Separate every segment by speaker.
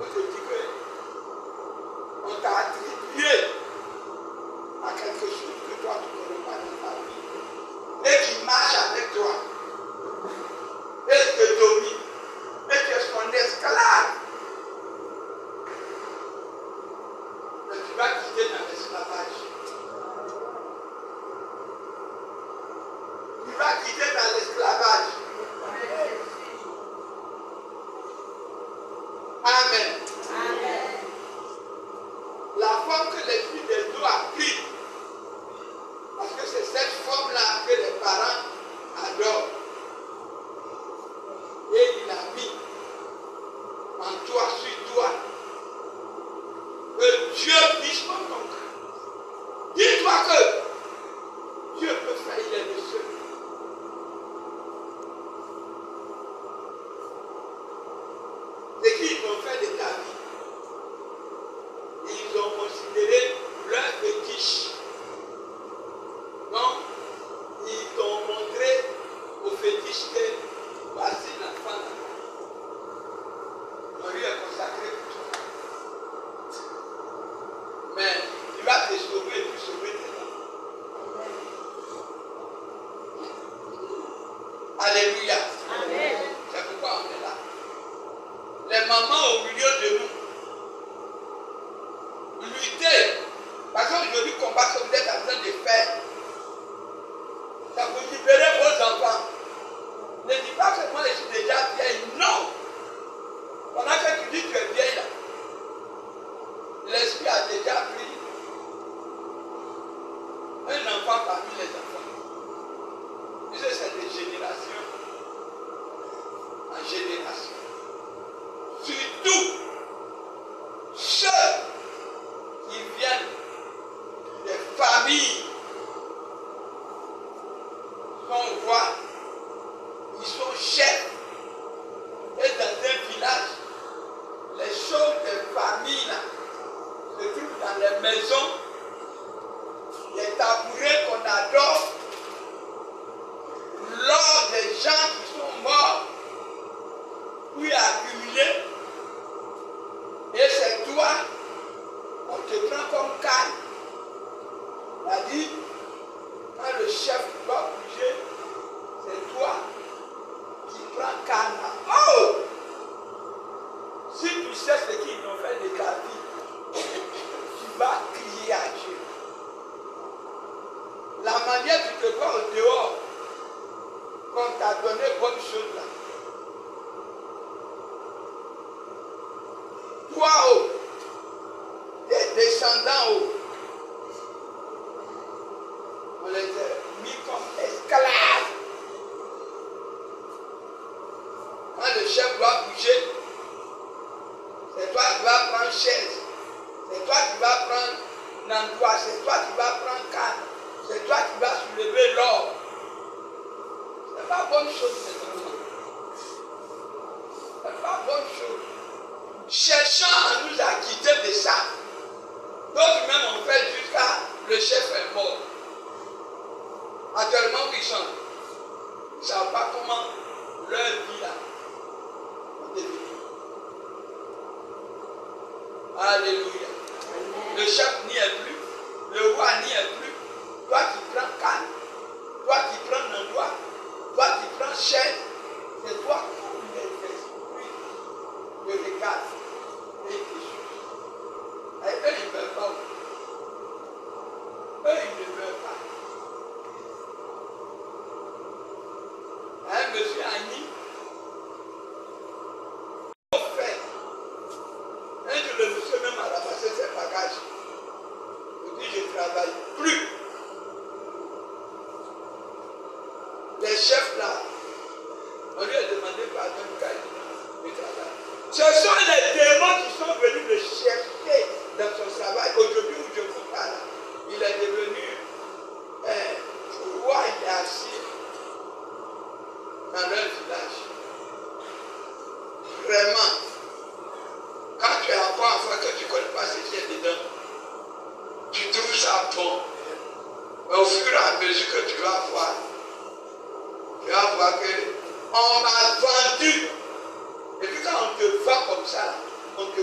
Speaker 1: On te dit qu'on t'a attribué à quelque chose que toi tu ne connais pas dans ta vie et qui marche avec toi et qui te domine et qui est son esclave. Mais tu vas quitter dans l'esclavage. Tu vas quitter dans l'esclavage. Amen. Amen. La forme que l'esprit des eaux a pris, parce que c'est cette forme-là que les parents adorent. Et il a mis en toi, sur toi, que Dieu puisse ton cœur. Dis-toi que Dieu peut faire les messieurs. C'est qu'ils ont fait de ta vie. Ils ont considéré leur fétiche. Donc, ils t'ont montré au fétiche que voici l'enfant là. On lui est consacré pour toi. Mais il va te sauver et puis sauver tes enfants. Alléluia. Amen. C'est pourquoi on est là. Les mamans au milieu de nous, luttez. Parce qu'aujourd'hui, combat que vous êtes en train de faire, ça vous libérer vos enfants. Ne dis pas que moi je suis déjà vieille. Non. Pendant que tu dis que tu es vieille là, l'esprit a déjà pris un enfant parmi les enfants. Puisque c'est de génération en génération. Surtout ceux qui viennent des familles sont rois, ils sont chefs. Et dans un village, les choses des familles là, se trouvent dans les maisons, les tabourets qu'on adore, l'or des gens qui sont morts, puis accumulés. Et c'est toi, on te prend comme canne. C'est-à-dire, quand le chef doit bouger, c'est toi qui prends canne. Oh! Si tu sais ce qu'ils ont fait de ta vie, tu vas crier à Dieu. La manière dont tu te vois au dehors, qu'on t'a donné bonne chose là. Toi, oh, des descendants, oh, on les a mis comme esclaves. Quand le chef doit bouger, c'est toi qui vas prendre chaise, c'est toi qui vas prendre l'endroit, c'est toi qui vas prendre canne, c'est toi qui vas soulever l'or. C'est pas bonne chose, c'est pas bonne chose. Cherchant à nous acquitter de ça. D'autres même ont fait jusqu'à le chef est mort. Actuellement, ils sont. Ils ne savent pas comment leur vie là va devenir. Alléluia. Le chef n'y est plus. Le roi n'y est plus. Toi qui prends canne. Toi qui prends l'endroit. Toi qui prends chaise. C'est toi qui les esprits de regard. Et eux, ils ne veulent pas. Eux, ils ne veulent pas. Un monsieur Annie, fait. Un jour, le monsieur même a ramassé ses bagages. Il dit, je ne travaille plus. Les chefs là, on lui a demandé pardon car il travaille. Ce sont les démons qui sont venus le chercher dans son travail. Aujourd'hui où je vous parle, il est devenu roi, il est assis dans leur village. Vraiment, quand tu es encore enfant, que tu ne connais pas ce qui est dedans, tu trouves ça bon. Mais au fur et à mesure que tu vas voir que on m'a vendu. Et puis quand on te vend comme ça, on te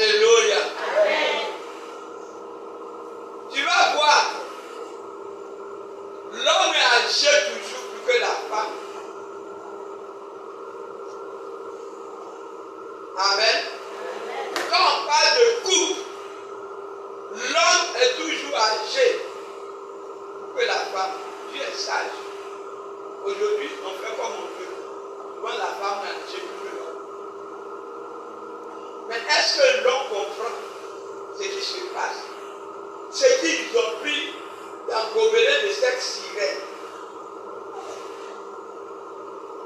Speaker 1: Alléluia. Tu vas voir, l'homme est âgé toujours plus que la femme. Amen. Quand on parle de couple, l'homme est toujours âgé que la femme. Tu es sage. Aujourd'hui, on fait comme on veut. Quand la femme est âgée plus que l'homme. Mais est-ce que l'homme comprend ce qui se passe? Ce qu'ils ont pris dans le gobelet de cette sirène.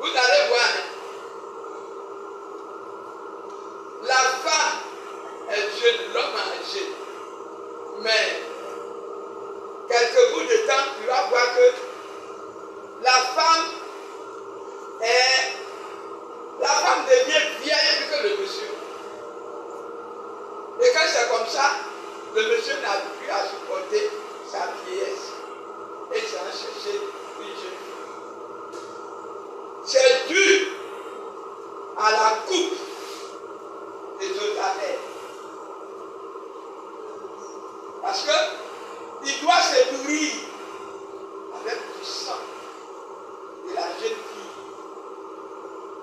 Speaker 1: Vous allez voir. La femme est jeune, l'homme est âgé. Mais, quelques bouts de temps, tu vas voir que la femme devient vieille plus que le monsieur. Et quand c'est comme ça, le monsieur n'a plus à supporter sa vieillesse. Et il s'en chercher une jeune fille. C'est dû à la coupe des totalères. Parce qu'il doit se nourrir avec du sang de la jeune fille.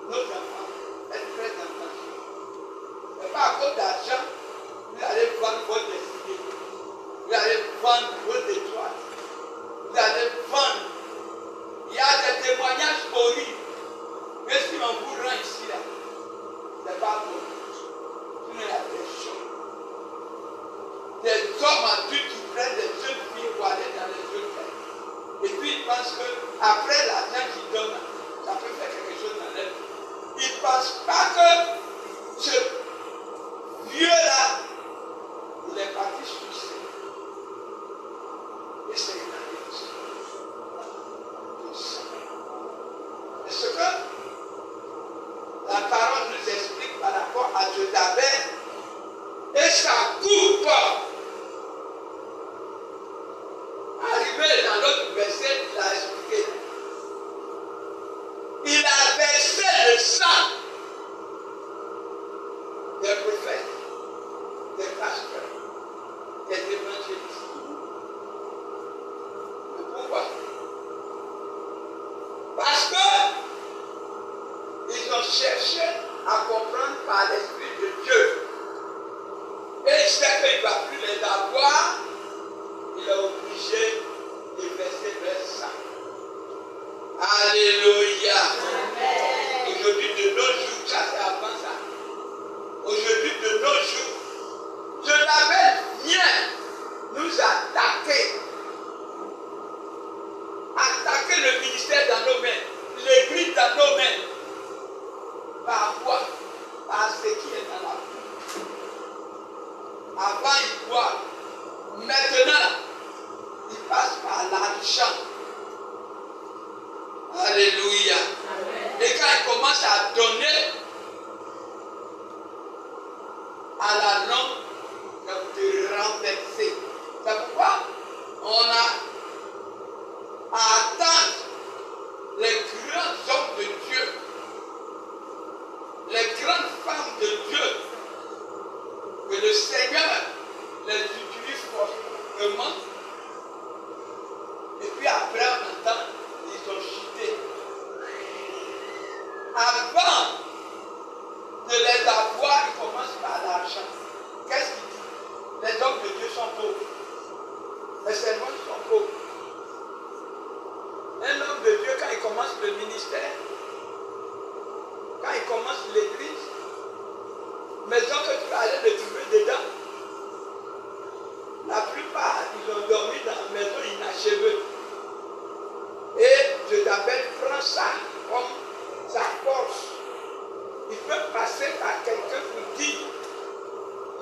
Speaker 1: Notre enfant est très attention. Mais pas à cause d'argent, vous allez vendre votre destinée. Vous allez vendre votre étoile. Vous allez vendre. Il y a des témoignages horribles. Mais si on vous rend ici, là, c'est pas bon. Vous n'avez pas des choses. Des hommes adultes qui prennent des jeunes filles pour aller dans les jeunes filles. Et puis ils pensent qu'après l'argent qu'ils donnent, ça peut faire quelque chose dans leur vie. Ils ne pensent pas que ce vieux-là, il est parti suicide. Et c'est une alliance. Est-ce que la parole nous explique par rapport à Jézabel et sa coupe? Arrivé dans l'autre verset, il a expliqué. Il a versé le sang des prophètes, des pasteurs, des évangélistes. Pourquoi? Parce que ils ont cherché à comprendre par l'Esprit de Dieu. Et il sait qu'il ne va plus les avoir. Il est obligé de verser leur sang. Alléluia. Aujourd'hui, de nos jours, ça c'est avant ça. Aujourd'hui, de nos jours, je l'avais vient nous attaquer. Attaquer le ministère dans nos mains, l'église dans nos mains. Par quoi? Par ce qui est dans la vie. Avant, il voit. Maintenant, il passe par l'argent. Alléluia. Amen. Et quand il commence à donner, à la longue, ça vous te renverser. C'est pourquoi on a à attendre les grands hommes de Dieu, les grandes femmes de Dieu, que le Seigneur les utilise fortement. Et puis après, en même temps, ils ont chuté. Avant de les avoir, ils commencent par l'argent. Qu'est-ce qu'il dit? Les hommes de Dieu sont pauvres. Les servants sont pauvres. Un homme de Dieu, quand il commence le ministère, quand il commence l'église, maison que tu vas aller le trouver dedans, la plupart, ils ont dormi dans la maison inachevée. Et Jézabel prend ça comme sa force. Il peut passer par quelqu'un pour dire,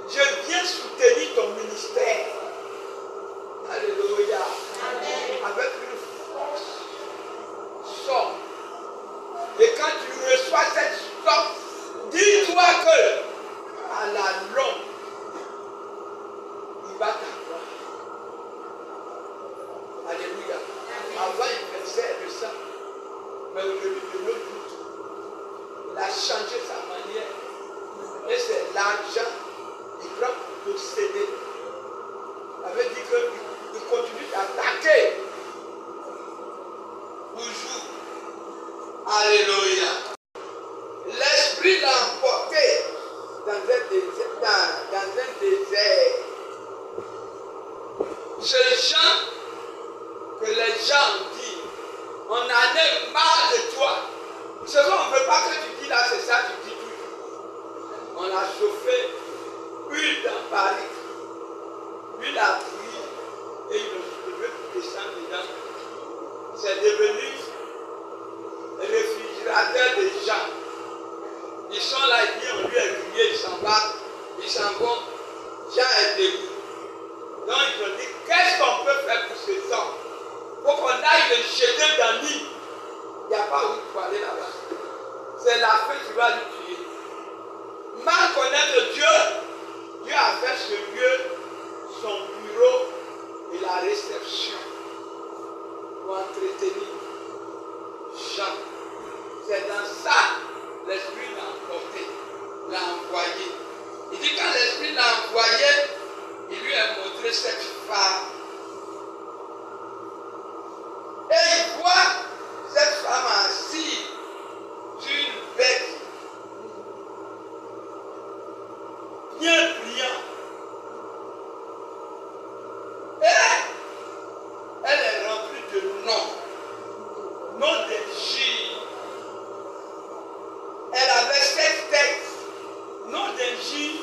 Speaker 1: je viens soutenir ton ministère. Alléluia. Amen. Avec une force somme. Et quand tu reçois cette somme, dis-toi que à la longue, il va t'avoir. Alléluia. Avant, il versait le sang. Mais aujourd'hui, de nos jours, il a changé sa manière. Et c'est l'argent. Il posséder. Ça veut dire qu'il continue d'attaquer. Toujours. Alléluia. L'esprit l'a emporté dans un désert. Ce genre que les gens disent, on en est marre de toi. Ce qu'on ne veut pas que tu dis là, c'est ça, tu dis tout. On a chauffé huile dans Paris. Huile a pris et ils ne veulent plus descendre dedans. C'est devenu réfrigérateur des gens. Ils sont là, ils disent, on lui a crié, ils s'en battent, ils s'en vont. Jean est debout. Donc ils ont dit, qu'est-ce qu'on peut faire pour ces hommes? Il faut qu'on aille le jeter dans l'île. Il n'y a pas où il faut aller là-bas. C'est la feu qui va lui tuer. Mal connaître Dieu, Dieu a fait ce lieu son bureau et la réception pour entretenir Jean. C'est dans ça l'Esprit l'a emporté, l'a envoyé. Il dit quand l'Esprit l'a envoyé, il lui a montré cette femme. Et il voit cette femme assise sur une bête bien brillante. Et elle est remplie de noms d'Égypte. Elle avait 7 têtes. Nom d'Égypte,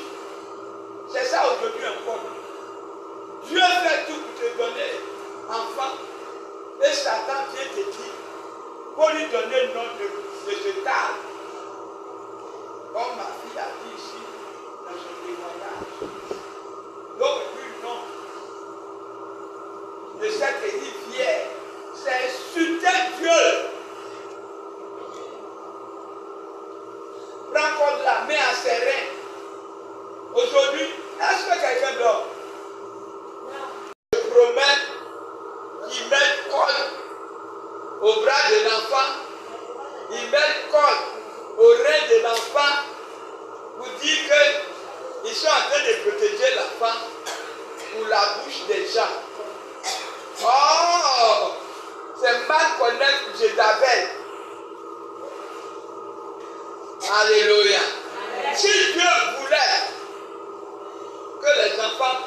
Speaker 1: c'est ça aujourd'hui encore. Dieu fait tout pour te donner enfant. Et Satan vient te dire, pour lui donner le nom de ce tard. Comme ma fille a dit ici, dans son témoignage. Donc, le nom de cette rivière, c'est insulter Dieu. Prends compte la main à ses reins. Aujourd'hui, est-ce que quelqu'un dort? Je promets qu'il met le code au bras de l'enfant, il met le code au rein de l'enfant pour dire qu'ils sont en train de protéger l'enfant pour la bouche des gens. Oh, c'est mal connaître Jézabel. Alléluia. Si Dieu voulait que les enfants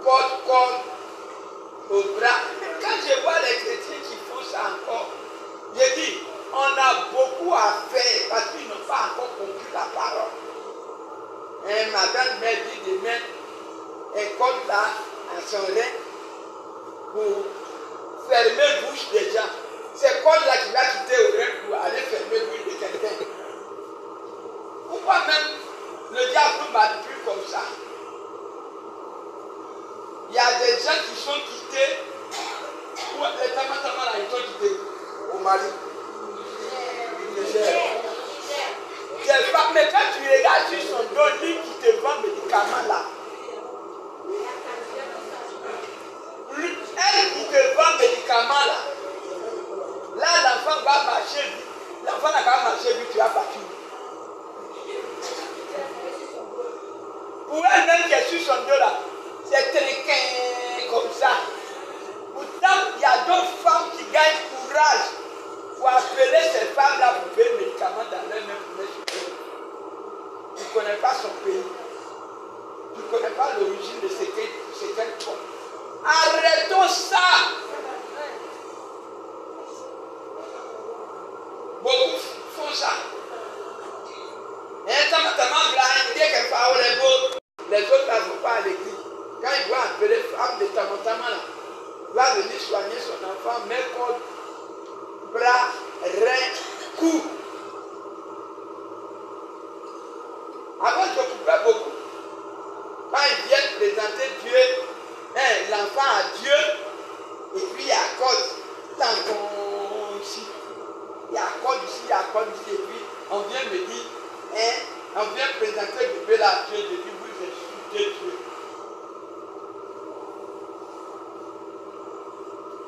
Speaker 1: portent corps au bras, quand je vois les chrétiens qui font ça encore, je dis, on a beaucoup à faire parce qu'ils n'ont pas encore compris la parole. Et ma grand-mère dit demain, elle colle là à son rein pour fermer bouche des gens. C'est code là qui va quitter au rein pour aller fermer bouche de quelqu'un. Pourquoi même le diable manipule comme ça? Il y a des gens qui sont quittés, ou les tamatama là, ils sont quittés au Mali. Mais quand tu regardes sur son dos, lui qui te vend médicaments là, elle qui te vend médicaments là, l'enfant va marcher vite. L'enfant n'a pas marché vite, tu vas partir. Pour elle-même qui est sur son dos là, c'est trinquin comme ça. Pourtant, il y a d'autres femmes qui gagnent courage pour appeler ces femmes-là pour faire des médicaments dans leur main pour les soutenir. Tu ne connais pas son pays. Tu ne connais pas l'origine de ce qu'elle font. Arrêtons ça. Beaucoup font ça. Et les autres ne vont pas à l'église. Quand ils voient appeler femme de Tamatama, il va venir soigner son enfant, met corde, bras, rein, cou. Avant, je coupais beaucoup. Quand ils viennent présenter Dieu, l'enfant à Dieu, et puis il accorde tampon ici. Il accorde ici, il accorde ici, et puis on vient me dire, on vient présenter le bébé là à Dieu, je dis, vous insultez Dieu.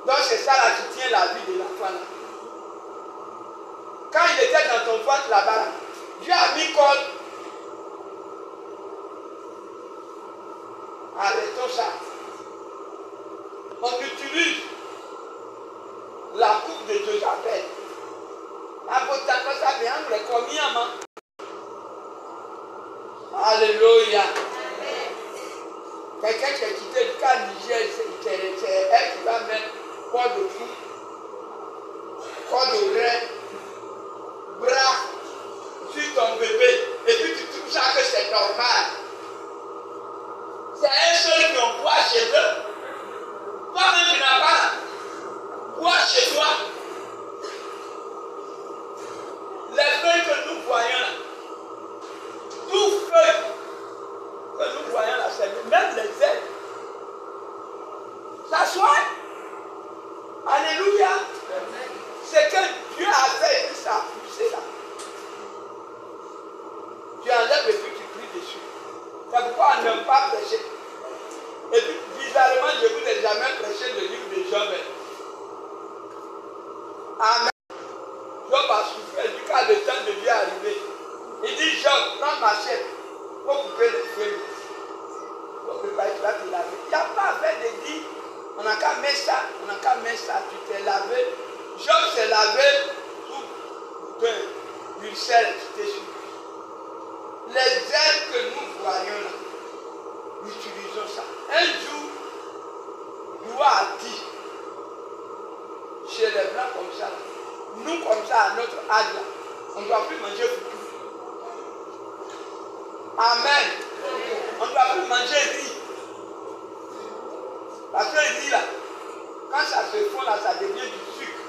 Speaker 1: Donc c'est ça là qui tient la vie de l'enfant là. Quand il était dans ton ventre là-bas, Dieu a mis code. Arrêtons ça. On utilise la coupe de Jezabel. Alléluia. Quelqu'un qui a quitté le cas Niger, c'est elle qui va mettre corps de fou, corps de rein, bras sur ton bébé, et puis tu trouves ça que c'est normal. C'est un seul qui en voit chez eux. Toi-même, tu n'as pas quoi chez toi. Les feuilles que nous voyons là, tout feuille que nous voyons là, c'est même les ailes. Ça soigne. Alléluia. C'est que Dieu a fait, et ça a poussé là. Tu enlèves et puis tu pries dessus. C'est pourquoi on n'aime pas prêcher. Et puis, bizarrement, je ne vous ai jamais prêché le livre de Job. Amen. Job a souffert, du cas le temps de Dieu est arrivé. Il dit, Job, prends ma chaîne, il faut couper les feuilles. Il faut préparer, tu vas te laver. Il n'y a pas à faire de dire, on n'a qu'à mettre ça, tu t'es lavé. Job s'est lavé sous une selle qui était sur lui. Les ailes que nous voyons là, utilisons ça. Un jour, Dieu a dit, chez les blancs comme ça, nous comme ça à notre âge là, on ne doit plus manger foutu. Amen. On ne doit plus manger riz. Parce que le riz là, quand ça se fond là, ça devient du sucre.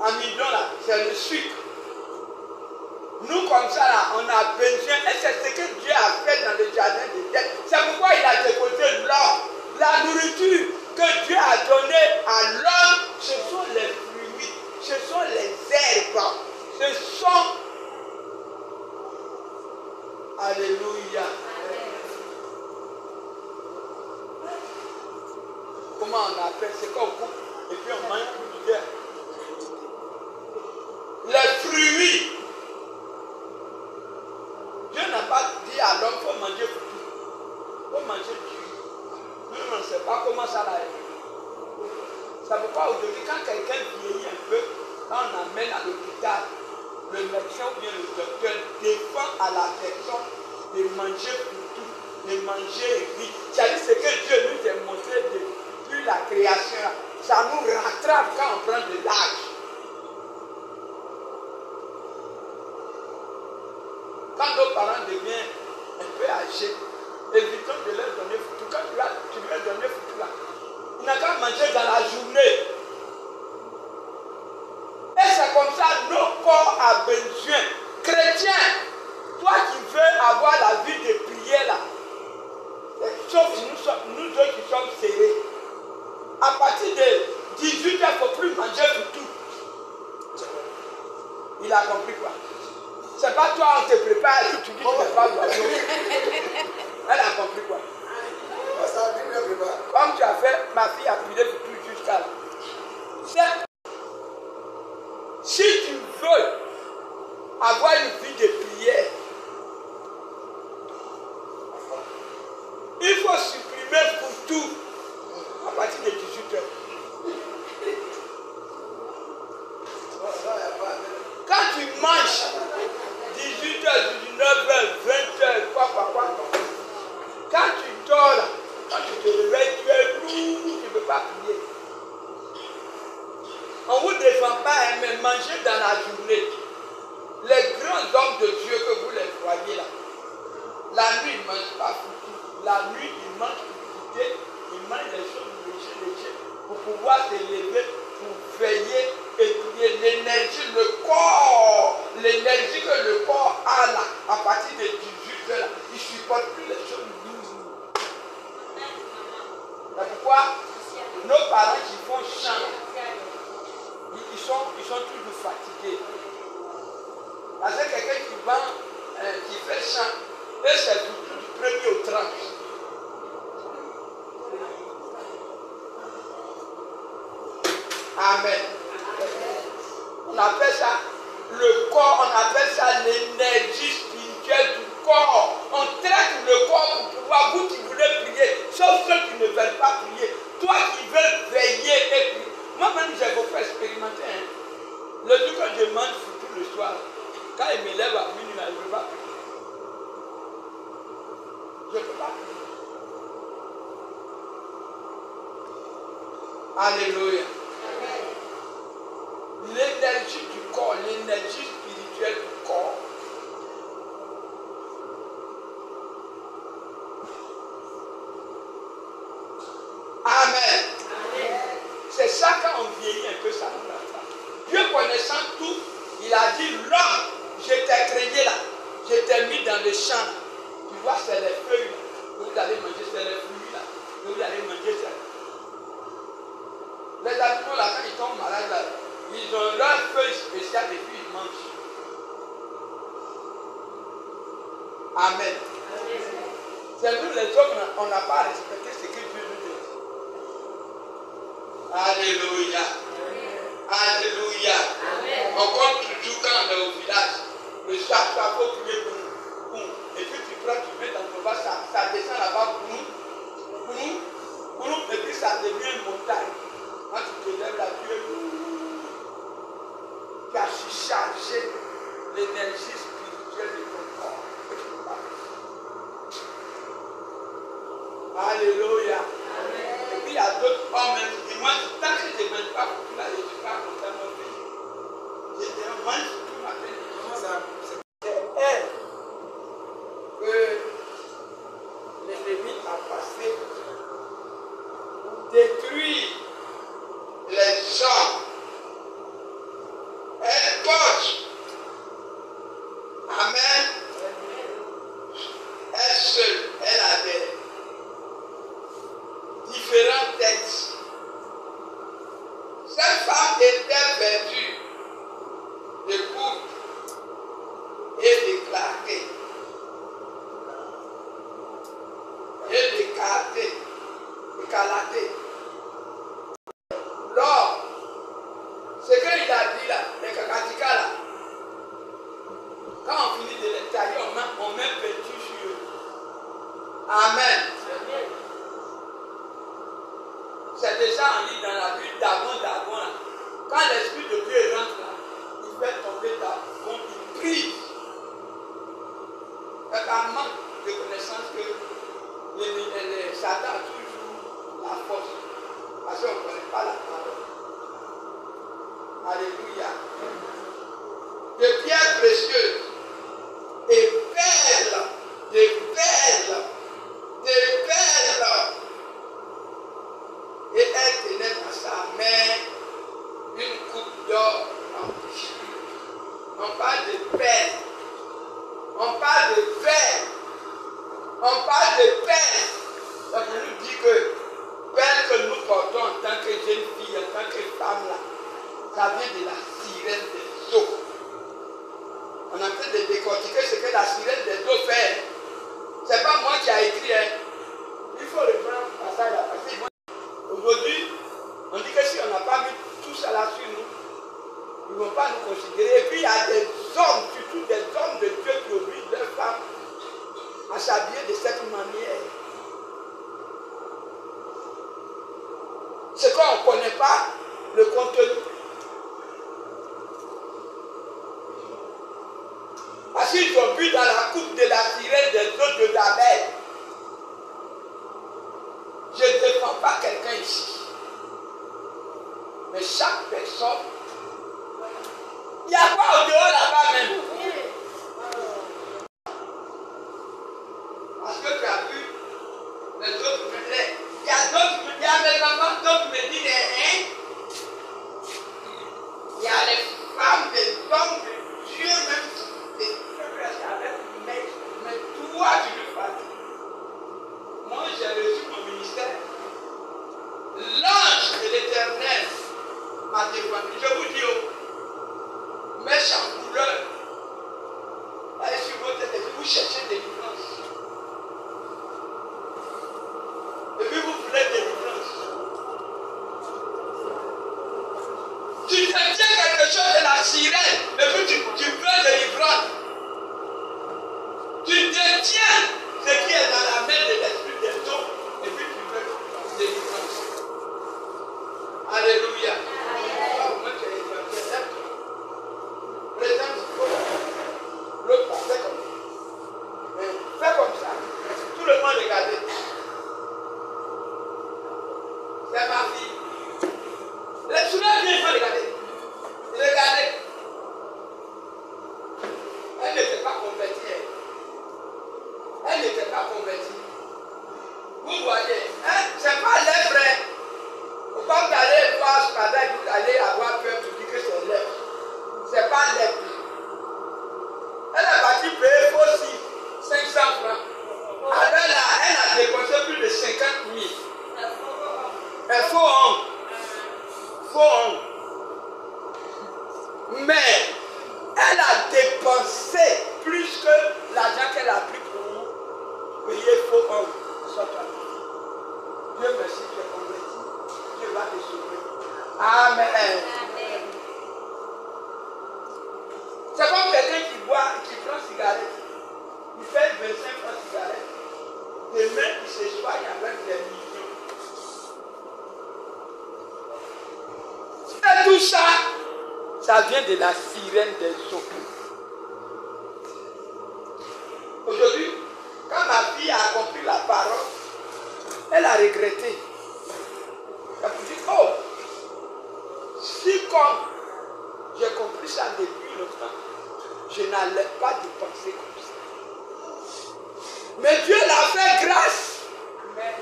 Speaker 1: Amidon là, c'est le sucre. Nous comme ça là, on a besoin, et c'est ce que Dieu a fait dans le jardin d'Éden. C'est pourquoi il a déposé l'homme. La nourriture que Dieu a donnée à l'homme, ce sont les fruits, ce sont les herbes, ce sont... Alléluia. Comment on appelle? C'est qu'on coupe et puis on mange du verre. Les fruits. Dieu n'a pas dit à l'homme qu'il faut manger foutu. Il faut manger du riz. Nous, on ne sait pas comment ça va être. C'est pourquoi aujourd'hui, quand quelqu'un vieillit un peu, quand on amène à l'hôpital, le médecin ou bien le docteur défend à la personne de manger foutu, de manger riz. C'est-à-dire ce que Dieu nous a montré depuis la création. Ça nous rattrape quand on prend de l'âge. Quand nos parents deviennent un peu âgés, évitons de leur donner foutu. Quand tu lui as donné foutu là, il n'a qu'à manger dans la journée. Et c'est comme ça nos corps ont besoin. Chrétien, toi qui veux avoir la vie de prière là, sauf nous autres qui sommes serrés, à partir de 18h, il ne faut plus manger foutu. Il a compris quoi? C'est pas toi, on te prépare et tu dis que tu ne pas l'oiseau. Elle a compris quoi? Comme tu as fait, ma fille a prié pour tout jusqu'à là. Si tu veux avoir une vie de prière, il faut supprimer pour tout à partir de 18h. Quand tu manges 18h, 19h, 20h, quoi. Quand tu dors là, quand tu te réveilles, tu es lourd, tu ne peux pas prier. On ne vous défend pas, mais manger dans la journée. Les grands hommes de Dieu que vous les voyez là, la nuit ils ne mangent pas foutu. La nuit ils mangent pour quitter, ils mangent les choses légères pour pouvoir se lever, pour veiller et prier. L'énergie, le corps, l'énergie que le corps a là, à partir de 18h là, il ne supporte plus les choses lourdes. C'est pourquoi nos parents qui font chant, ils sont toujours fatigués. Parce que quelqu'un qui vend, qui fait chant, et c'est toujours du 1er au 30. Amen. On appelle ça le corps, on appelle ça l'énergie fois, vous qui voulez prier, sauf ceux qui ne veulent pas prier, toi qui veux veiller et prier. Moi-même, j'ai beaucoup expérimenté. Hein. Le jour que je mange surtout le soir, quand il me lève à minuit, je ne peux pas prier. Je ne peux pas prier. Alléluia. L'énergie du corps, l'énergie spirituelle du corps. Amen. C'est ça quand on vieillit un peu, ça nous rattrape. Dieu connaissant tout, il a dit, l'homme, je t'ai créé là, je t'ai mis dans le champ. Tu vois, c'est les feuilles là, que vous allez manger, c'est les fruits là, que vous allez manger ça. Les animaux là, quand ils tombent malades là, ils ont leur feuille spéciale et puis ils mangent. Amen. C'est nous les hommes, on n'a pas respecté ce que Dieu nous dit. Alléluia. Alléluia. On compte toujours quand on est au village. Le soir, tu vas faut prier pour nous. Et puis tu prends, tu mets dans ton bas, ça descend là-bas pour nous. Et puis ça devient une montagne. Quand tu te lèves là, tu as surchargé l'énergie spirituelle de ton corps. Alléluia. Et puis il y a d'autres hommes qui disent, moi, tant que je ne mange pas pour tout là, je ne suis pas content de mon pays. Je mange tout ma peine. C'est elle que l'ennemi a passé pour détruire les gens. Elle coach. Amen. Elle seule, elle avait différents textes. Cette femme était vêtue de coupe et de clarté et de calaté. Lors, ce qu'il a dit là, les kakatika là, quand on finit de les tailler, on met peinture sur eux. Amen. C'est déjà en lit dans la ville d'avant là. Quand l'Esprit de Dieu rentre là, il fait tomber ta bombe, il prie. C'est un manque de connaissance que Satan a toujours la force. Parce qu'on ne connaît pas la parole. Alléluia. De pierres précieuses et belles, de belles. Et elle tenait dans sa main une coupe d'or en tissu. On parle de perles. On parle de perles. On parle de perles. Ça veut nous dire que perles que nous portons en tant que jeune fille, en tant que femme là, ça vient de la sirène des eaux. On est en train de décortiquer ce que la sirène des eaux fait. C'est pas moi qui ai écrit. Hein. Il faut reprendre le passage là. Parce que aujourd'hui, on dit que si on n'a pas mis tout ça là sur nous, ils ne vont pas nous considérer. Et puis il y a des hommes, surtout des hommes de Dieu qui obligent leurs femmes à s'habiller de cette manière. C'est qu'on ne connaît pas le contenu. Parce qu'ils ont bu dans la coupe de la sirène des eaux de Jabez. Je ne défends pas quelqu'un ici. Mais chaque personne, il y a quoi au dehors là-bas même? Parce que tu as vu les autres me disent, il y a d'autres, il y a mes enfants, d'autres me disent, hein? Il y a les femmes, les hommes de Dieu même. Mais toi, tu le fais. Moi, j'ai reçu mon ministère. L'ange de l'Éternel m'a défendu. Je vous dis, mes chambouleurs, allez sur votre tête, vous cherchez délivrance. Et puis vous voulez délivrance. Tu détiens quelque chose de la sirène, et puis tu veux délivrance. Tu détiens ce qui est dans la main de l'Esprit. seulement regarder. C'est ma fille. Les souvent bien, il faut regarder. Regardez. Elle n'était pas convertie. Elle n'était pas convertie. Vous voyez, hein? C'est pas les frères. Faut pas vous allez voir ce matin que vous allez avoir peur pour dire que c'est lèvres. C'est pas lèvres. Elle a bâti payer aussi 500 francs. Alors là, elle a dépensé plus de 50 000. Un faux homme. Faux homme. Mais elle a dépensé plus que l'argent qu'elle a pris pour payer faux homme. Dieu merci, tu es converti. Dieu va te sauver. Amen. C'est comme quelqu'un qui boit, qui prend cigarette. Il fait 25 francs de cigarette. Demain, il se soigne avec des millions. Et tout ça, ça vient de la sirène des eaux. Aujourd'hui, quand ma fille a compris la parole, elle a regretté. Elle a dit, oh, si comme j'ai compris ça depuis longtemps, je n'allais pas dépenser comme ça. Mais Dieu l'a fait grâce. Amen.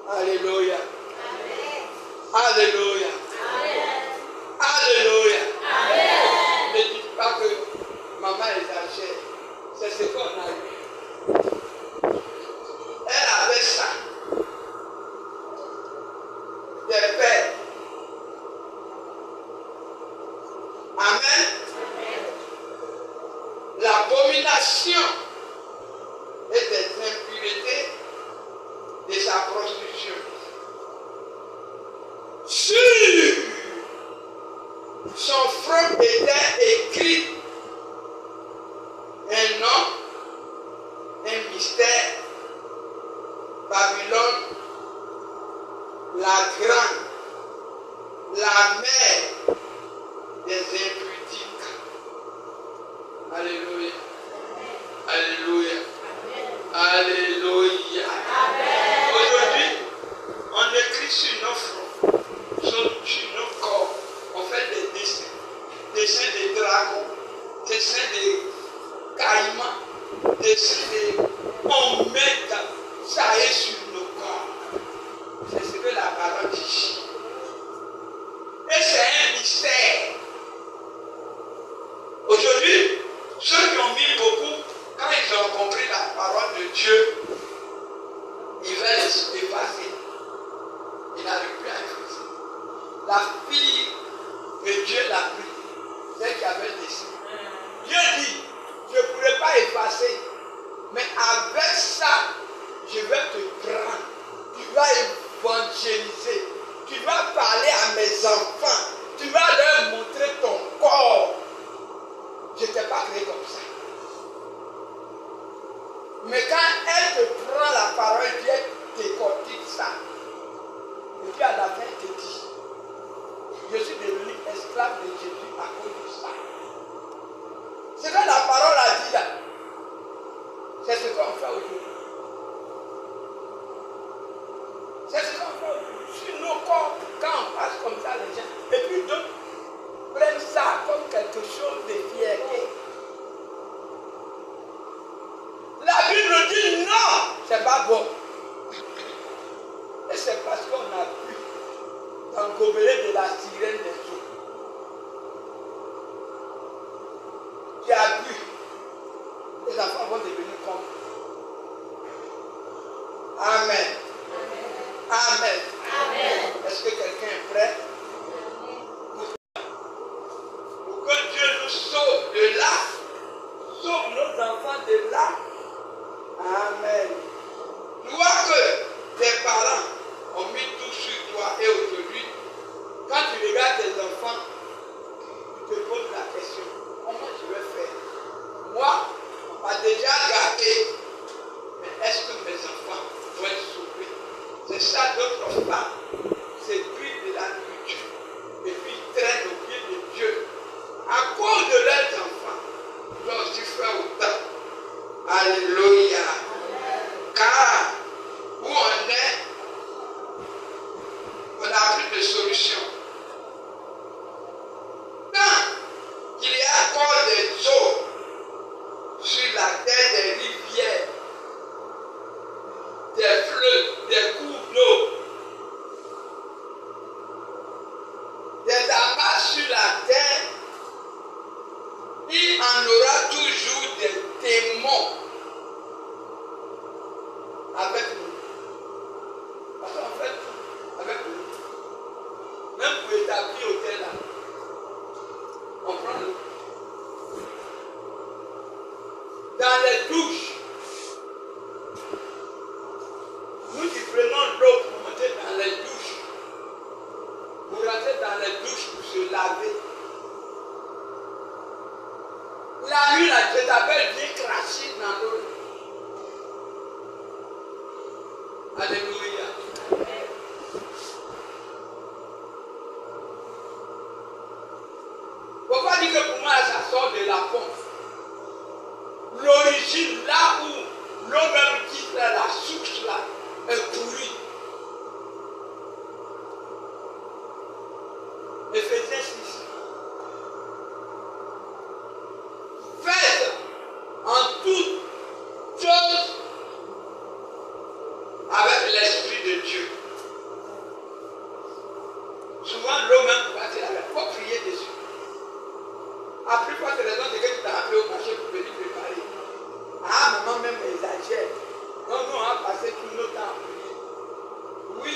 Speaker 1: Alléluia. Alléluia. Alléluia. Ne dites pas que maman exagère. C'est ce qu'on a eu. Elle avait ça. Des pères. Amen. L'abomination et des impuretés de sa prostitution. Sur son front était écrit un nom, un mystère, Babylone, la grande, la mère des impudiques. Alléluia. Alléluia. Alléluia. Aujourd'hui, on écrit sur nos fronts, sur nos corps, on fait des dessins. Dessins de dragons, dessins de caïmans, dessins de... On met ça est sur nos corps. C'est ce que la parole dit. Et c'est un mystère. Aujourd'hui, ceux qui ont mis beaucoup, quand ils ont compris la parole de Dieu, ils veulent se dépasser. Ils n'arrivent plus à effacer. La fille que Dieu l'a pris, celle qui avait décidé. Dieu dit, je ne pourrais pas effacer, mais avec ça, je vais te prendre. Tu vas évangéliser. Tu vas parler à mes enfants. Tu vas leur montrer ton corps. Je ne t'ai pas créé comme ça. Mais quand elle te prend la parole, Dieu décortique ça. Et puis à la fin, elle te dit, je suis devenu esclave de Jésus à cause de ça. C'est que la parole a dit là. C'est ce qu'on fait aujourd'hui. C'est ce qu'on fait aujourd'hui. Sur nos corps, quand on passe comme ça, les gens, et puis d'autres prennent ça comme quelque chose de fierté. La Bible nous dit non, c'est pas bon. Et c'est parce qu'on a pu engobeler de la sirène des eaux. Tu as bu. Les enfants vont devenir comme. Amen. Amen. Amen. Est-ce que quelqu'un est prêt? Pour que Dieu nous sauve de là, sauve nos enfants de là. Amen. Tu vois que tes parents ont mis tout sur toi et aujourd'hui, quand tu regardes tes enfants, tu te poses la question, comment je vais faire? Moi, on m'a déjà gardé, mais est-ce que mes enfants vont être sauvés? C'est ça d'autres femmes, c'est plus de la nourriture et puis traînent au pied de Dieu. À cause de leurs enfants, ils doivent aussi faire autant. Alléluia. Car où on est, on n'a plus de solution. Tant qu'il y a encore des eaux sur la terre, des rivières, des fleuves, des cours d'eau, des amas sur la terre, il en aura toujours des démons avec nous. Parce qu'en fait, avec nous, même pour établir hôtel là, on prend l'eau. Dans les douches, nous qui prenons l'eau pour monter dans les douches, pour rentrer dans les douches pour se laver. La nuit, la Jézabel vient cracher dans l'eau. Alléluia. Pourquoi dire que pour moi ça sort de la pompe? L'origine, là où l'eau même quitte là, la source là, est pourrie. Éphésiens 6. Faites en toutes choses avec l'Esprit de Dieu. Souvent, l'eau même pour passer avec, il faut prier dessus. À plus forte raison, c'est que tu t'as appelé au marché pour venir préparer. Ah, maman même exagère. Donc, nous, on a passé tout notre temps à prier. Oui.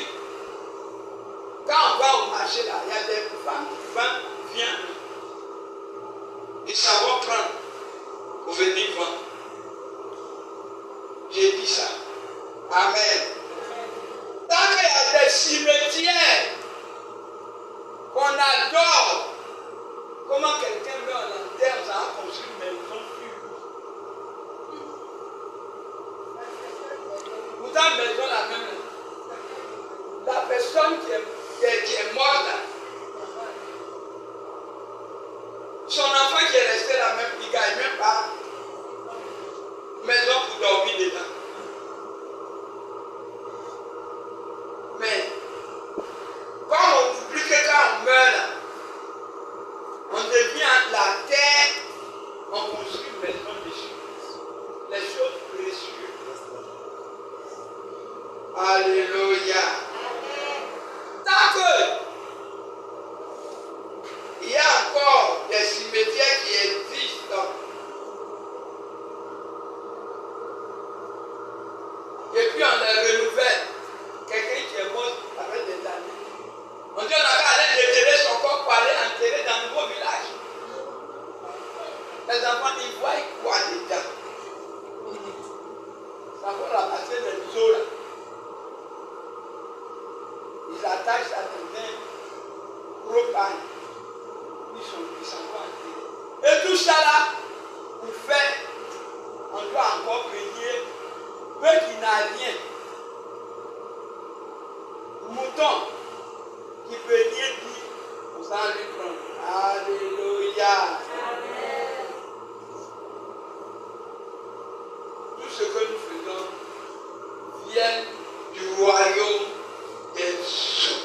Speaker 1: Quand on va au marché, là, il y a des femmes qui viennent. Ils savent prendre pour venir vendre. J'ai dit ça. Amen. Tant qu'il y a des cimetières qu'on adore, comment quelqu'un meurt en terre, ça a construit une maison pure. Pourtant, maison la même. La personne qui est morte là, son enfant qui est resté là même, il ne gagne même pas maison pour dormir dedans. Mais, comme on oublie que quand on meurt là, on devient la terre, on construit une maison dessus. Les choses précieuses. Alléluia. Tant que il y a encore des cimetières qui existent, et puis on les renouvelle. Quelqu'un qui est mort avec des années. On dit on a qu'à aller déterrer son corps pour aller enterrer dans un nouveau village. Les enfants, ils voient quoi déjà? Ça va ramasser les eaux là. Ils attachent à des gros pannes. Ils s'en vont enterrer. Et tout ça là, pour faire, on doit encore payer peu qui n'a rien. Mouton qui peut rien dire sans lui prendre. Alléluia. Amen. Tout ce que nous faisons vient du royaume des cieux.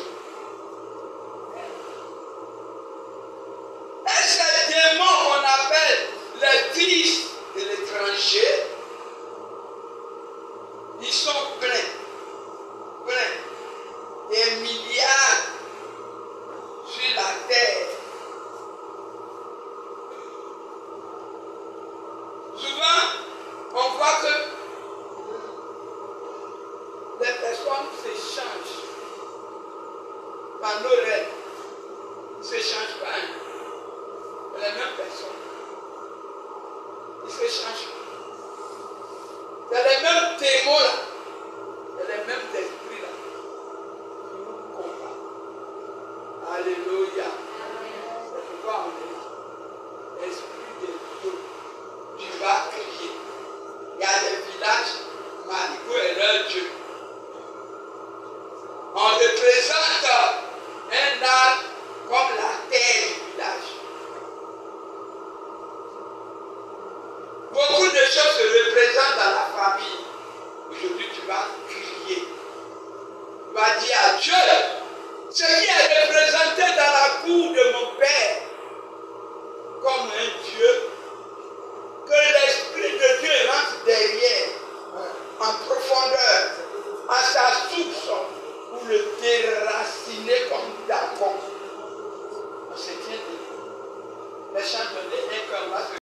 Speaker 1: Et ces démons qu'on appelle les fils de l'étranger, ils sont pleins. Des milliards sur la terre. Souvent, on voit que les personnes s'échangent par nos rêves. Ils ne s'échangent pas. Les mêmes personnes. Ils s'échangent pas. C'est les mêmes démons là. C'est les mêmes esprits là. Alléluia. C'est pourquoi on est esprit de Dieu. Tu vas crier. Il y a des villages, Marigot est leur Dieu. On représente un arbre comme la terre du village. Beaucoup de choses se représentent famille. Aujourd'hui, tu vas crier. Tu vas dire à Dieu, ce qui est représenté dans la cour de mon Père, comme un Dieu, que l'Esprit de Dieu rentre derrière, en profondeur, à sa source, pour le déraciner comme d'accord. On se tient debout. Les chants donnés un cœur va se...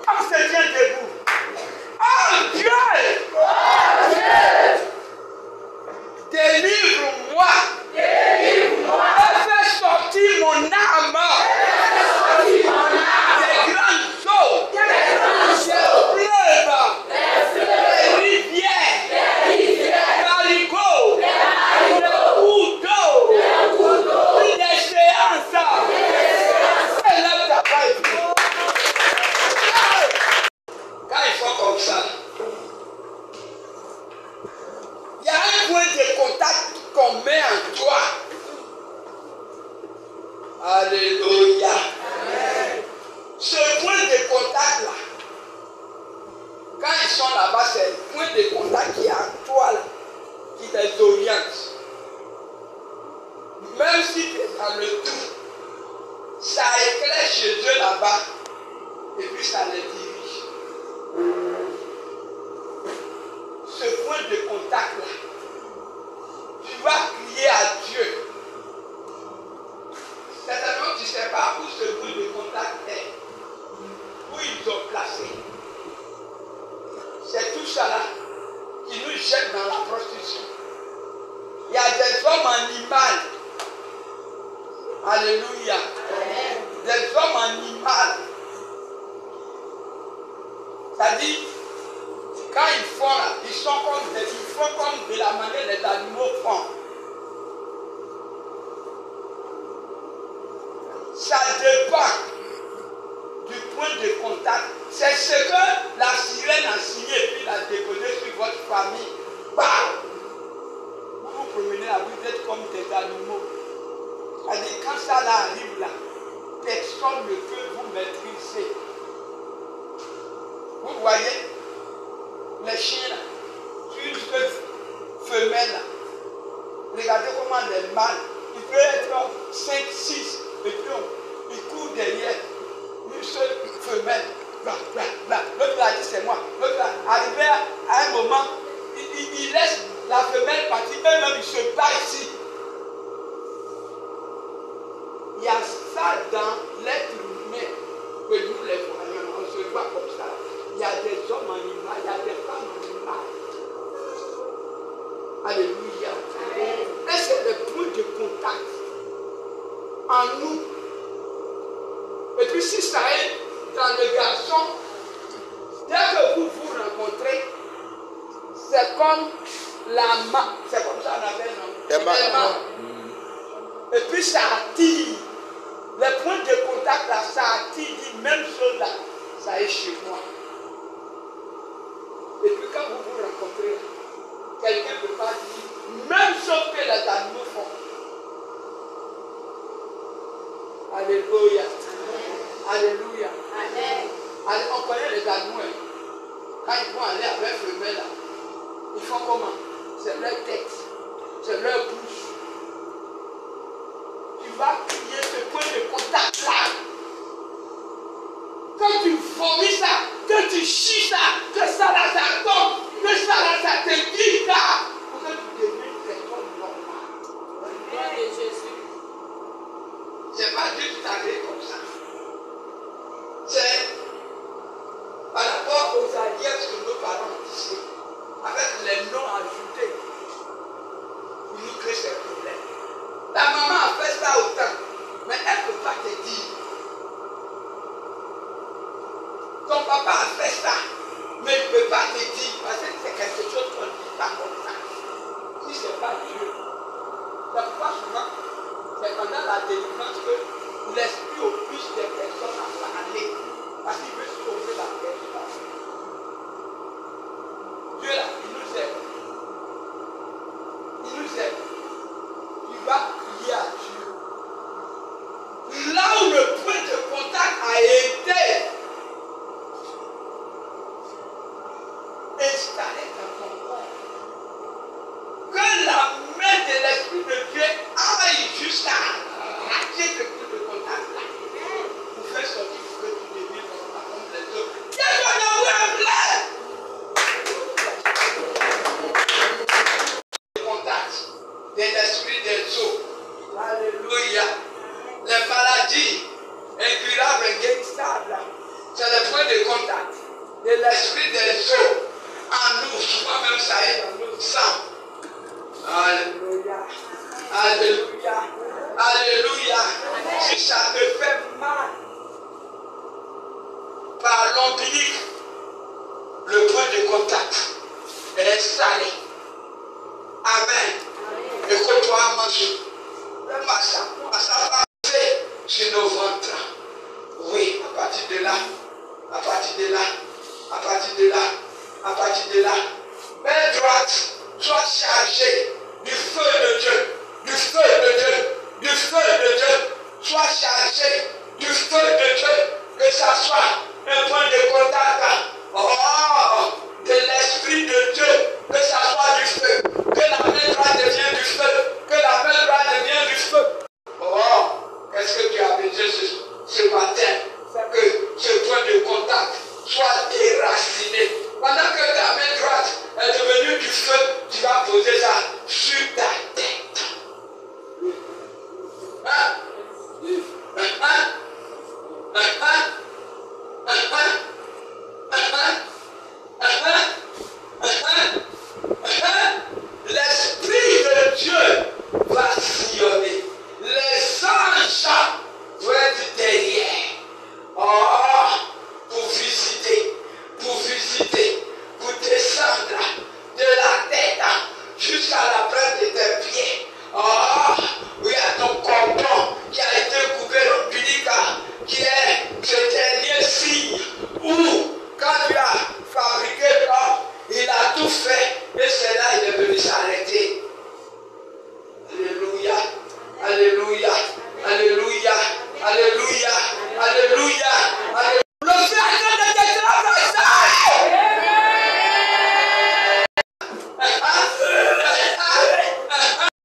Speaker 2: On se tient debout. Oh Dieu!
Speaker 1: là-bas, c'est le point de contact qui est en toi là, qui les oriente. Même si tu es dans le tout, ça éclaire chez eux là-bas et puis ça les dirige. Ce point de contact là, tu vas crier à Dieu. Certainement tu ne sais pas où ce point de contact est, où ils ont placé. C'est tout ça là qui nous jette dans la prostitution. Il y a des hommes animaux. Alléluia. Amen. Des hommes animaux. C'est-à-dire, quand ils font là, ils font comme de la manière les animaux font. Ça dépend du point de contact. C'est ce que la sirène a signé et puis l'a déposé sur votre famille. Bah! Vous vous promenez là, vous êtes comme des animaux. C'est-à-dire, quand ça là arrive là, personne ne peut vous maîtriser. Vous voyez, les chiens là, sur une femelle là, regardez comment les mâles, il peut être 5, 6, et puis il court derrière une seule femelle. L'autre là dit c'est moi. L'autre là, arrivé à un moment, il laisse la femelle partir, eux-mêmes ils se battent ici. Il y a ça dans l'être humain que nous les voyons, on se voit comme ça. Il y a des hommes animaux, il y a des femmes animales. Alléluia. Et c'est le point de contact en nous. Et puis si ça est dans le garçon, dès que vous vous rencontrez, c'est comme la main. C'est comme ça on appelle, non? Les mains. Et puis ça attire. Le point de contact là, ça attire, dit même chose là, ça est chez moi. Et puis quand vous vous rencontrez, quelqu'un ne peut pas dire même chose que les animaux font. Alléluia. Alléluia. Amen. Allez, on connaît les animaux. Quand ils vont aller avec le femelle là, ils font comment? C'est leur tête, c'est leur bouche. Tu vas crier ce point de contact là. Quand tu vomis ça, que tu chies ça, que ça là ça tombe, que ça là ça te guide là, pour que tu deviennes une personne normale. Au nom de Jésus. C'est pas Dieu qui t'a créé comme ça. C'est par rapport aux alliances que nos parents ont tissées, avec les noms ajoutés, ils nous créent ces problèmes. La maman a fait ça autant, mais elle ne peut pas te dire. Ton papa a fait ça, mais il ne peut pas te dire, parce que c'est quelque chose qu'on ne dit pas comme ça. Si ce n'est pas Dieu. C'est pourquoi souvent, c'est pendant la délivrance que l'esprit oblige des personnes à parler, parce qu'il veut sauver la personne. Dieu là, il nous aime. Il nous aime. Tu vas crier à Dieu. Là où le point de contact a été installé dans ton corps, que la main de l'Esprit de Dieu aille jusqu'à rater ce point de contact là, pour faire sortir pour que tu deviennes comme les autres. Qu'est-ce qu'on a contact de l'esprit des eaux. Alléluia. Les maladies incurables, inguérissables, c'est le point de contact de l'esprit des eaux en nous. Moi-même, ça est dans notre sang. Alléluia. Alléluia. Alléluia. Si ça te fait mal par l'ombilic, le point de contact est installé. Amen. Écoute-toi, Manchou. Donne-moi ça. Ça va passer sur nos ventres. Oui, à partir de là. À partir de là. À partir de là. À partir de là. Main droite, sois chargé du feu de Dieu. Du feu de Dieu. Du feu de Dieu. Sois chargé du feu de Dieu. Que ça soit un point de contact. Oh, de l'esprit. fait. Et c'est là il est venu s'arrêter. Alléluia. Alléluia. Alléluia. Alléluia. Alléluia. Alléluia. Le feu est en train de te traverser.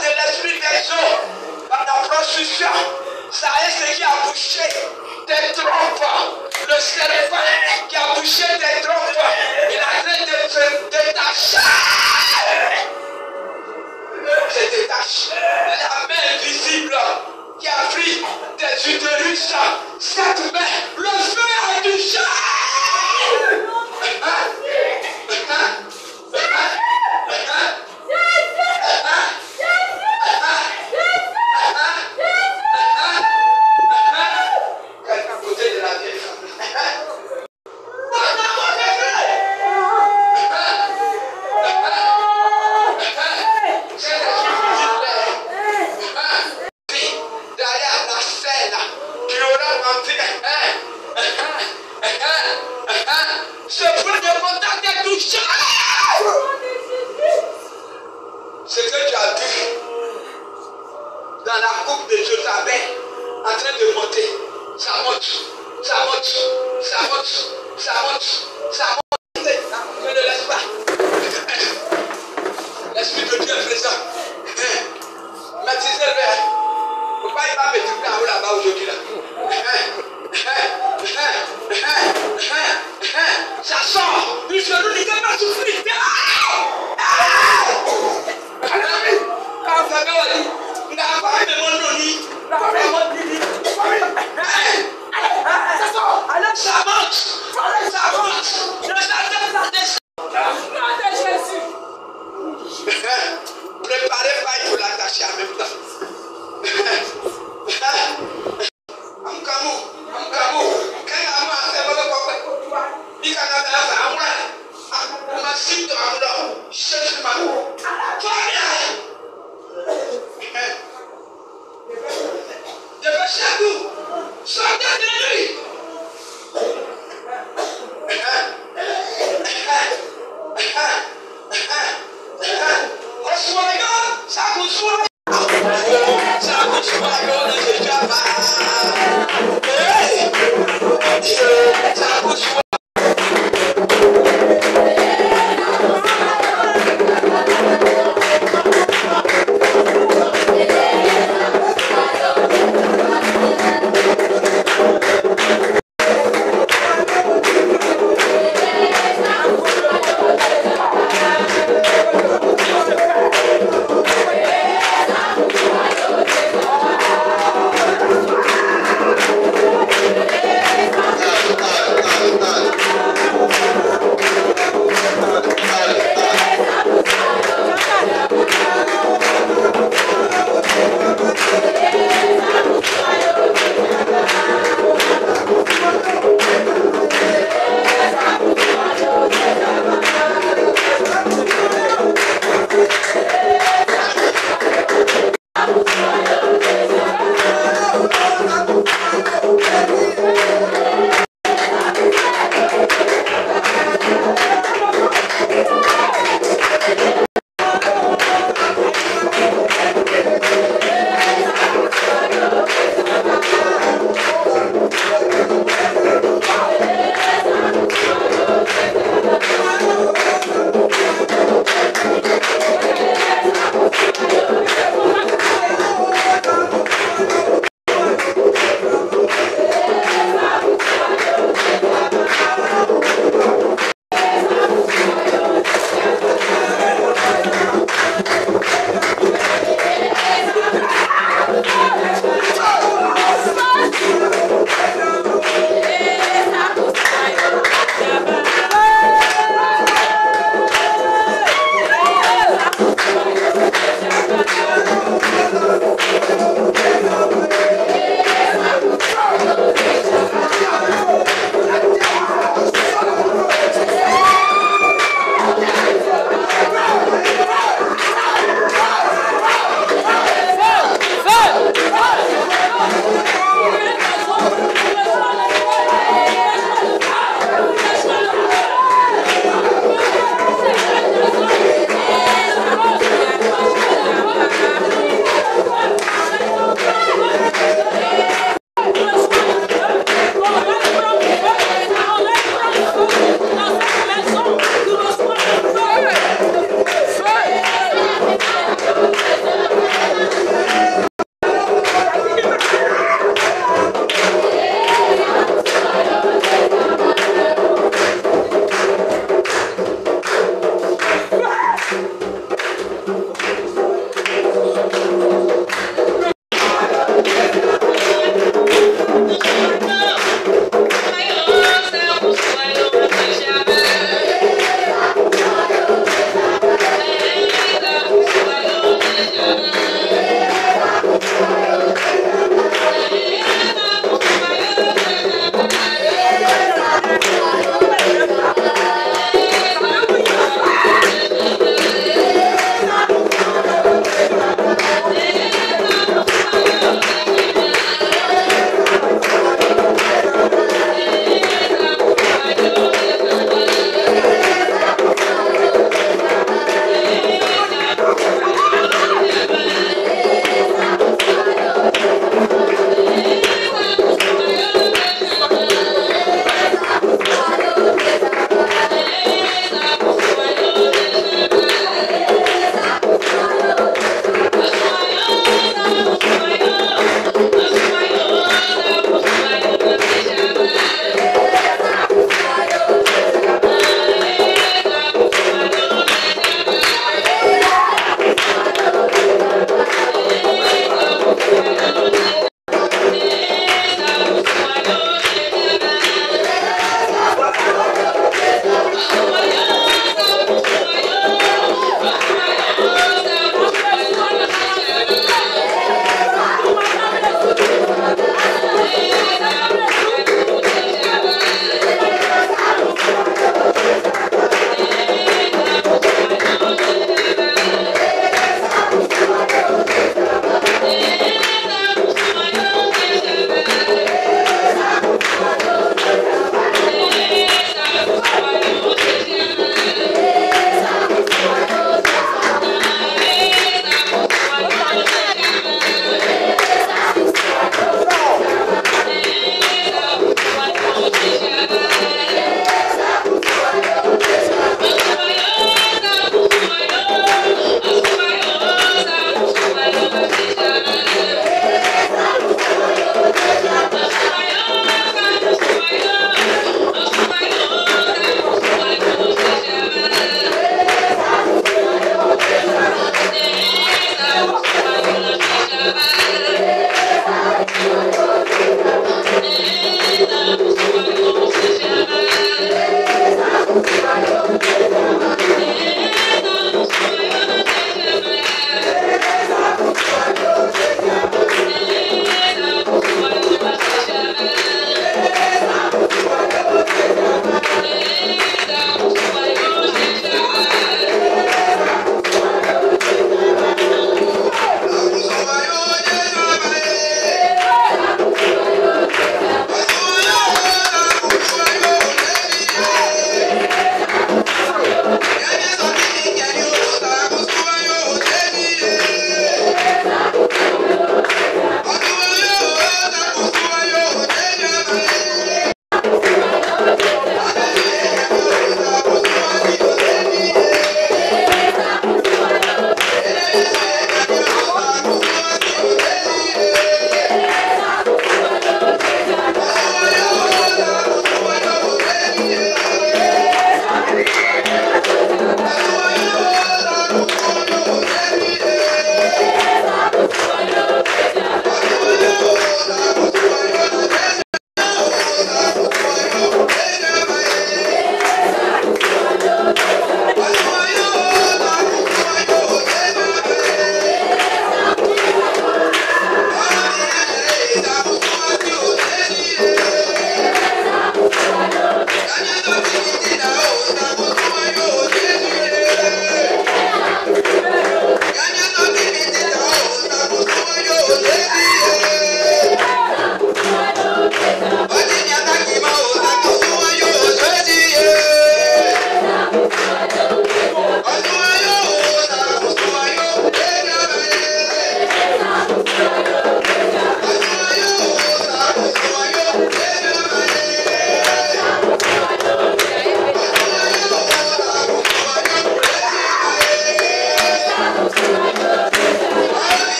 Speaker 1: C'est l'esprit des eaux. Par la prostitution. Ça est ce qui a bouché tes trompes. Le serpent qui a bouché tes trompes. Il est en train de se détacher. Se détache. La main visible qui a pris tes utérus. Cette main, le feu a touché. Quelqu'un à côté de la vieille femme. Derrière la scène qui aura rempli ce point de contact est touché. Ce que tu as vu dans la coupe de Jotabel en train de monter, ça monte, ça monte, ça monte, ça monte, ça monte. Ne le laisse pas. L'Esprit de Dieu est présent. Matisez-le. Pourquoi il va me tromper en haut là-bas aujourd'hui là? Ça sort. Du genou, il ne peut pas souffrir. Quand ça va aller, il n'a pas de mon noni. Ça sort. Alors ça monte. Ça monte. Le Satan ça descend. Jésus. Préparez pas pour l'attacher en même temps. Sortez de lui.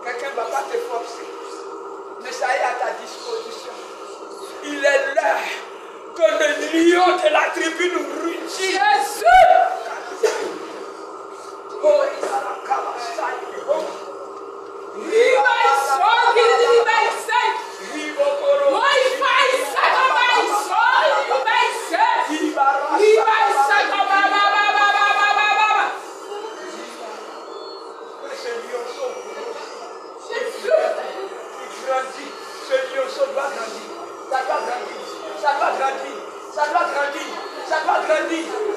Speaker 1: Quelqu'un ne va pas te forcer. Mais ça est à ta disposition. Il est l'heure que le lion de la tribu nous rugit. Jésus! Oh, il a la cavache.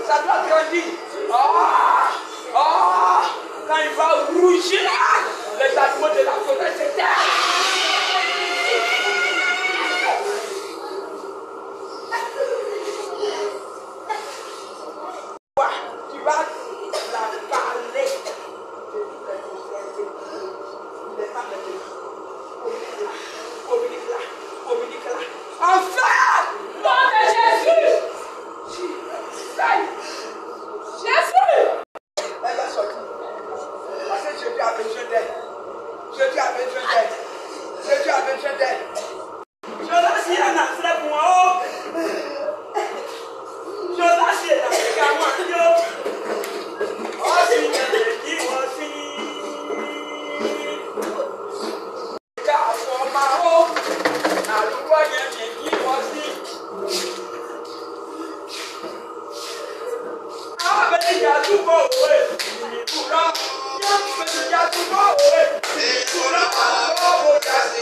Speaker 1: Ça doit grandir. Ah! Ah! Quand il va rougir, les animaux de la forêt se taisent. Tu vas la parler de toutes les prospérités. Il est pas maintenant. Communique là. Enfin! Nom de Jésus! Jésus! Elle va sortir. Parce que Jésus a besoin d'elle. Jésus a besoin d'elle. Jésus a besoin d'elle. Je suis un affaire pour moi. Je suis un affaire pour moi. Oh, si je dis aussi. Car son maro, la loi vient dire aussi. Ah, mais il y a tout beau, oui. Il pourra. Il y a tout beau, oui. Il pourra. Oh, il y a si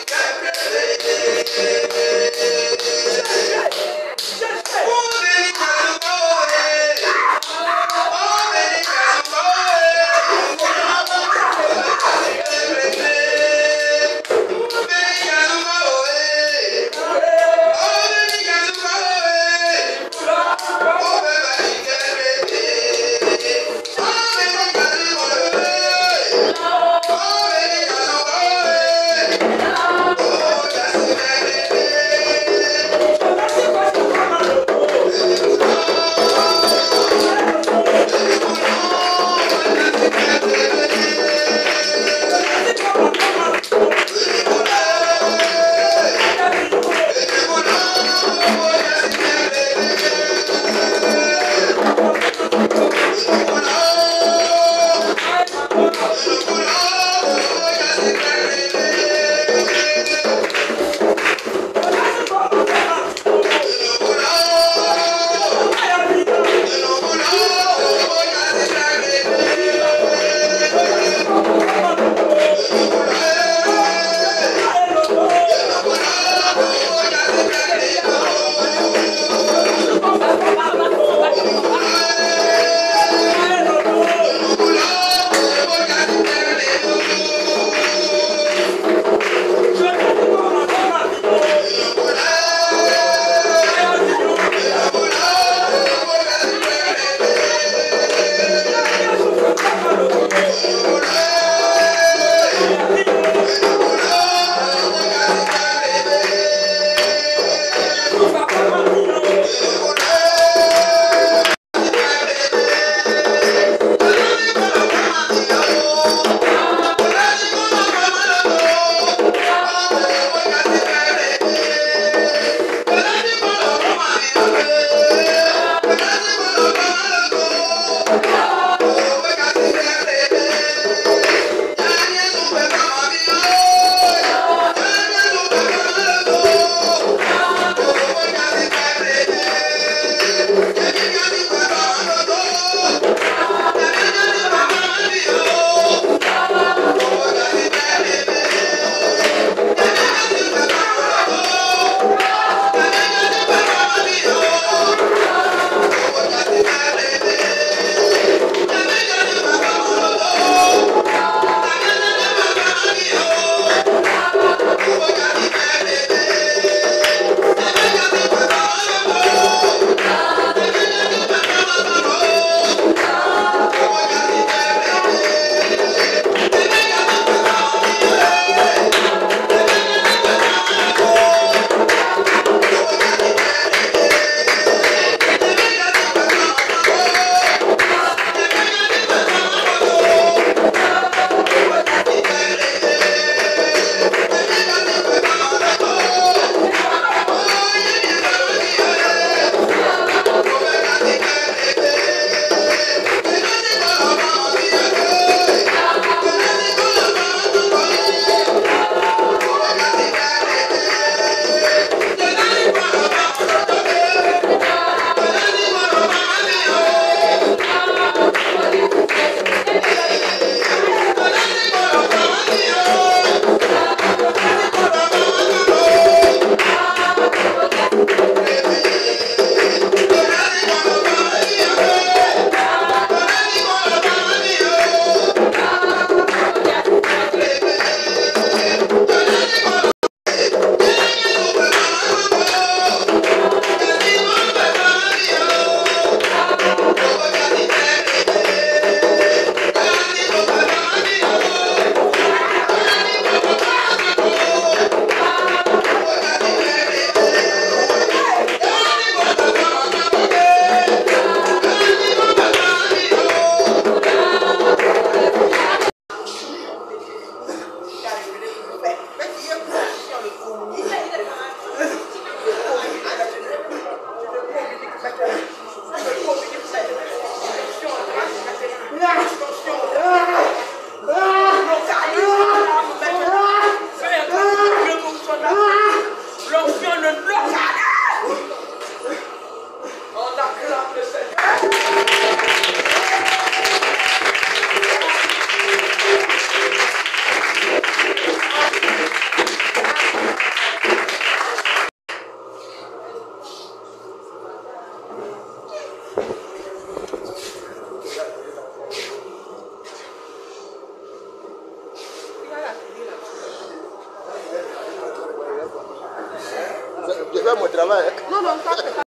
Speaker 2: fais mon travail.
Speaker 3: Non, non, ça, c'est pas